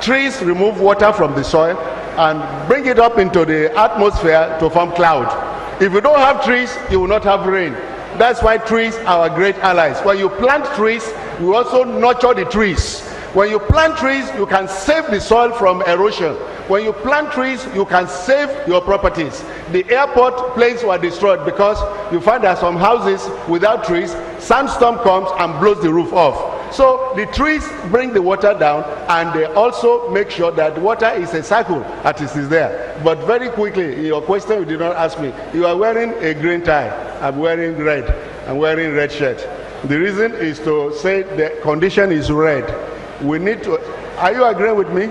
Trees remove water from the soil and bring it up into the atmosphere to form cloud. If you don't have trees, you will not have rain. That's why trees are our great allies. When you plant trees, you also nurture the trees. When you plant trees, you can save the soil from erosion. When you plant trees, you can save your properties. The airport planes were destroyed because you find that some houses without trees, sandstorm comes and blows the roof off. So the trees bring the water down, and they also make sure that water is a cycle as it is there. But very quickly, in your question you did not ask me, you are wearing a green tie, I'm wearing red, I'm wearing red shirt. The reason is to say the condition is red. We need to, are you agreeing with me?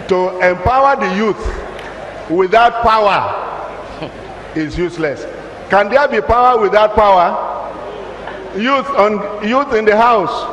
To empower the youth without power is useless. Can there be power without power? Youth in the house.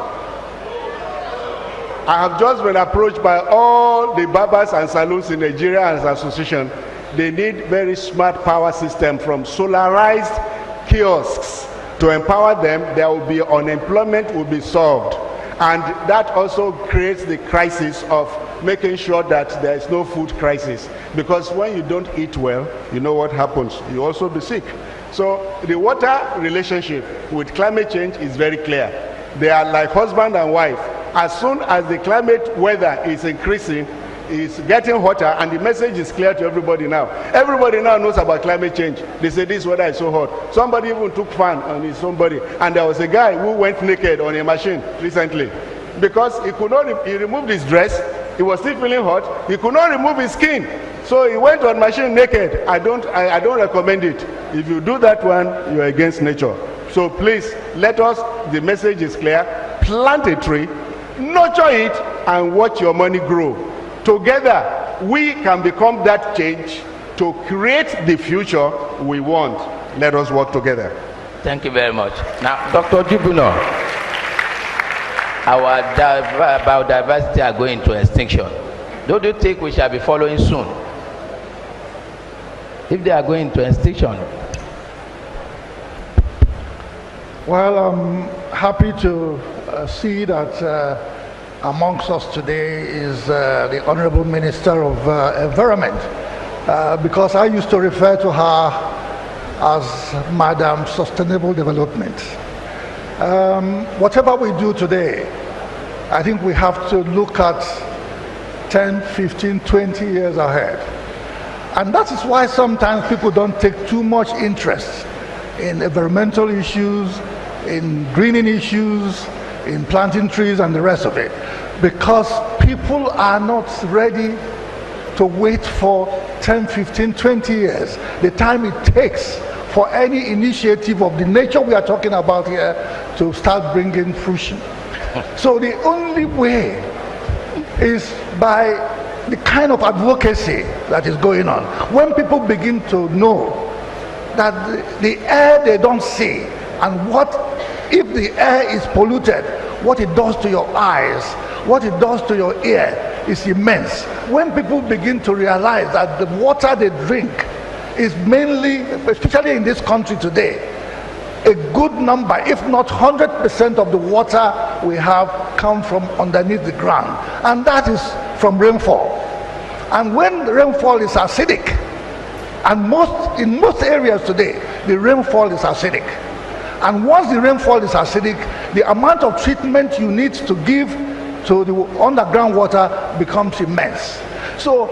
I have just been approached by all the barbers and salons in Nigeria as an association. They need very smart power system from solarized kiosks to empower them. There will be unemployment will be solved, and that also creates the crisis of making sure that there is no food crisis, because when you don't eat well, you know what happens, you also be sick. So the water relationship with climate change is very clear. They are like husband and wife. As soon as the climate weather is increasing, it's getting hotter, and the message is clear to everybody now. Everybody now knows about climate change. They say this weather is so hot. Somebody even took fan on his own body, and there was a guy who went naked on a machine recently because he could not. He removed his dress. He was still feeling hot. He could not remove his skin, so he went on machine naked. I don't recommend it. If you do that one, you are against nature. So please, let us. The message is clear. Plant a tree, nurture it, and watch your money grow. Together, we can become that change to create the future we want. Let us work together. Thank you very much. Now, Dr. Jibuno, our biodiversity are going to extinction. Don't you think we shall be following soon? If they are going to extinction. Well, I'm happy to see that amongst us today is the Honorable Minister of Environment, because I used to refer to her as Madam Sustainable Development. Whatever we do today, I think we have to look at 10, 15, 20 years ahead. And that is why sometimes people don't take too much interest in environmental issues, in greening issues, in planting trees and the rest of it, because people are not ready to wait for 10, 15, 20 years, the time it takes for any initiative of the nature we are talking about here to start bringing fruition. So the only way is by the kind of advocacy that is going on. When people begin to know that the air they don't see, and what if the air is polluted, what it does to your eyes, what it does to your ear is immense. When people begin to realize that the water they drink is mainly, especially in this country today, a good number, if not 100% of the water we have come from underneath the ground, and that is from rainfall. And when the rainfall is acidic, and in most areas today, the rainfall is acidic. And once the rainfall is acidic, the amount of treatment you need to give to the underground water becomes immense. So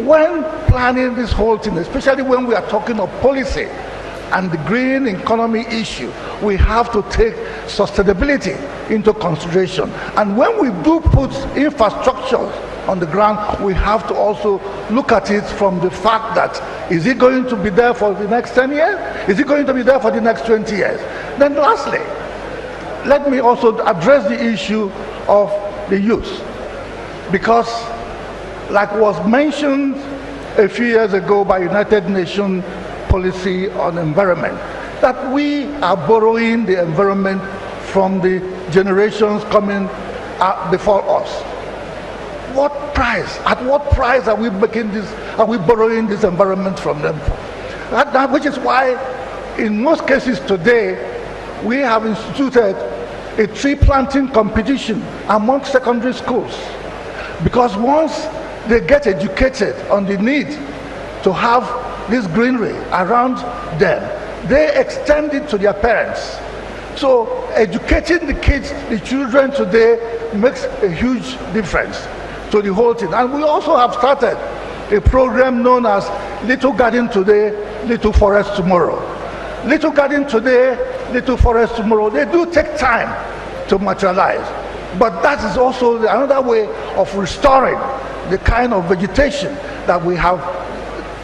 when planning this whole thing, especially when we are talking of policy and the green economy issue, we have to take sustainability into consideration. And when we do put infrastructure on the ground, we have to also look at it from the fact that, is it going to be there for the next 10 years? Is it going to be there for the next 20 years? Then lastly, let me also address the issue of the youth, because like was mentioned a few years ago by United Nations policy on environment, that we are borrowing the environment from the generations coming before us. What price? At what price are we making this? Are we borrowing this environment from them? Which is why, in most cases today, we have instituted a tree planting competition among secondary schools, Because once they get educated on the need to have this greenery around them, they extend it to their parents. So educating the kids, the children today, makes a huge difference to the whole thing. And we also have started a program known as Little Garden Today, Little Forest Tomorrow. Little Garden Today, Little Forest Tomorrow. They do take time to materialize, but that is also another way of restoring the kind of vegetation that we have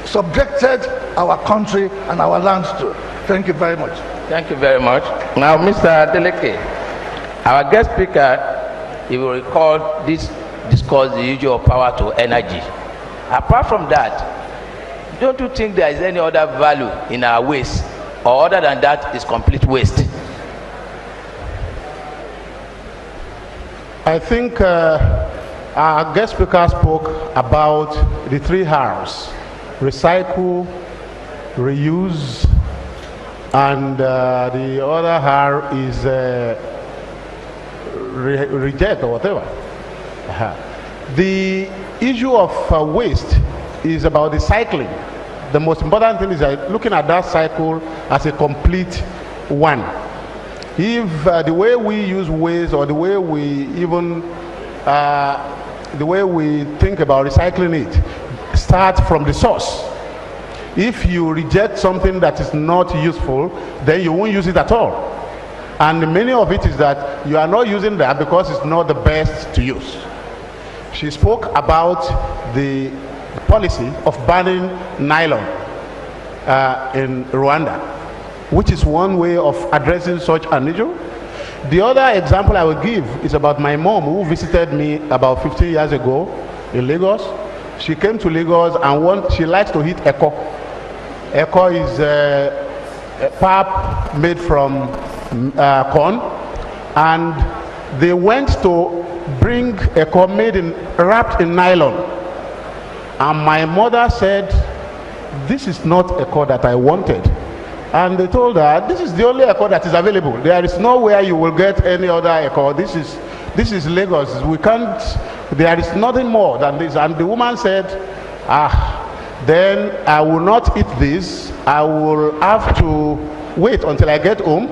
subjected our country and our lands to. Thank you very much. Thank you very much. Now, Mr. Adeleke, our guest speaker, you will recall this discussed the issue of power to energy. Apart from that, don't you think there is any other value in our waste, or other than that is complete waste? I think our guest speaker spoke about the 3 R's: recycle, reuse, and the other R is reject or whatever. The issue of waste is about the cycling. The most important thing is looking at that cycle as a complete one. If the way we use waste, or the way we even the way we think about recycling it, starts from the source. If you reject something that is not useful, then you won't use it at all. And many of it is that you are not using that because it's not the best to use. She spoke about the policy of banning nylon in Rwanda, which is one way of addressing such an issue. The other example I will give is about my mom, who visited me about 15 years ago in Lagos. She came to Lagos and she likes to eat eko. Eko is a pap made from corn, and they went to bring eko wrapped in nylon. And my mother said, "This is not eko that I wanted." And they told her, "This is the only eko that is available. There is nowhere you will get any other eko. This is Lagos. We can't, there is nothing more than this." And the woman said, "Then I will not eat this. I will have to wait until I get home,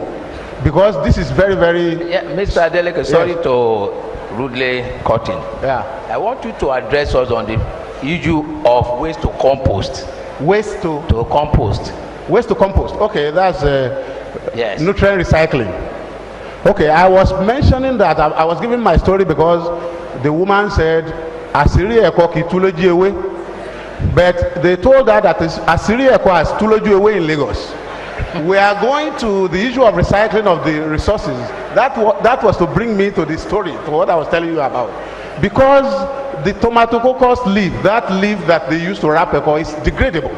because this is very, very..." Yeah, Mr. Adeleke, sorry to rudely cut in. Yeah. I want you to address us on the issue of waste to compost. Waste to compost. Waste to compost. Okay, that's Yes. nutrient recycling. Okay, I was mentioning that I was giving my story because the woman said, "Asiri eko ki tuloji ewe," but they told her that Asiri eko has tuloji ewe in Lagos. We are going to the issue of recycling of the resources. That was to bring me to the story, to what I was telling you about. Because the tomatococcus leaf, that leaf that they used to wrap eko, is degradable.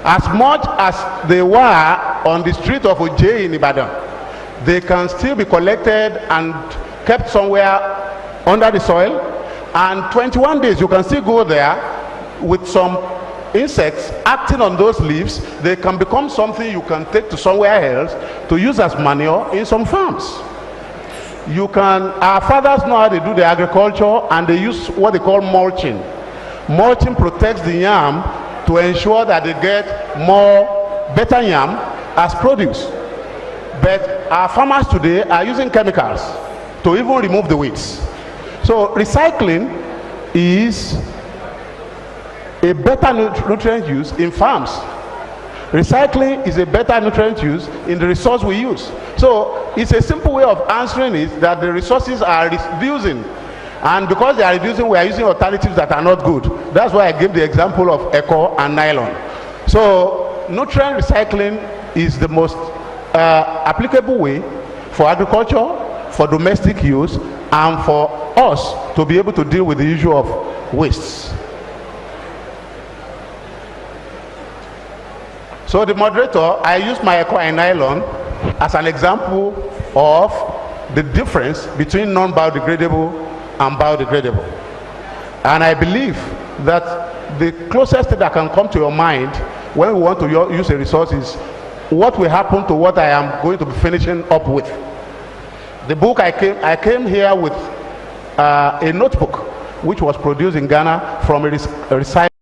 As much as they were on the street of Oje in Ibadan, they can still be collected and kept somewhere under the soil, and 21 days you can still go there with some insects acting on those leaves. They can become something you can take to somewhere else to use as manure in some farms. Our fathers know how they do the agriculture, and they use what they call mulching. Mulching protects the yam to ensure that they get better yam as produce. But our farmers today are using chemicals to even remove the weeds. So recycling is a better nutrient use in farms. Recycling is a better nutrient use in the resource we use. So it's a simple way of answering it, that the resources are reducing. And because they are reducing, we are using alternatives that are not good. That's why I gave the example of eko and nylon. So nutrient recycling is the most applicable way for agriculture, for domestic use, and for us to be able to deal with the issue of wastes. So the moderator, I used my eko and nylon as an example of the difference between non-biodegradable and biodegradable. And I believe that the closest thing that can come to your mind when we want to use a resource is what will happen to what I am going to be finishing up with. The book I came here with a notebook which was produced in Ghana from a recycled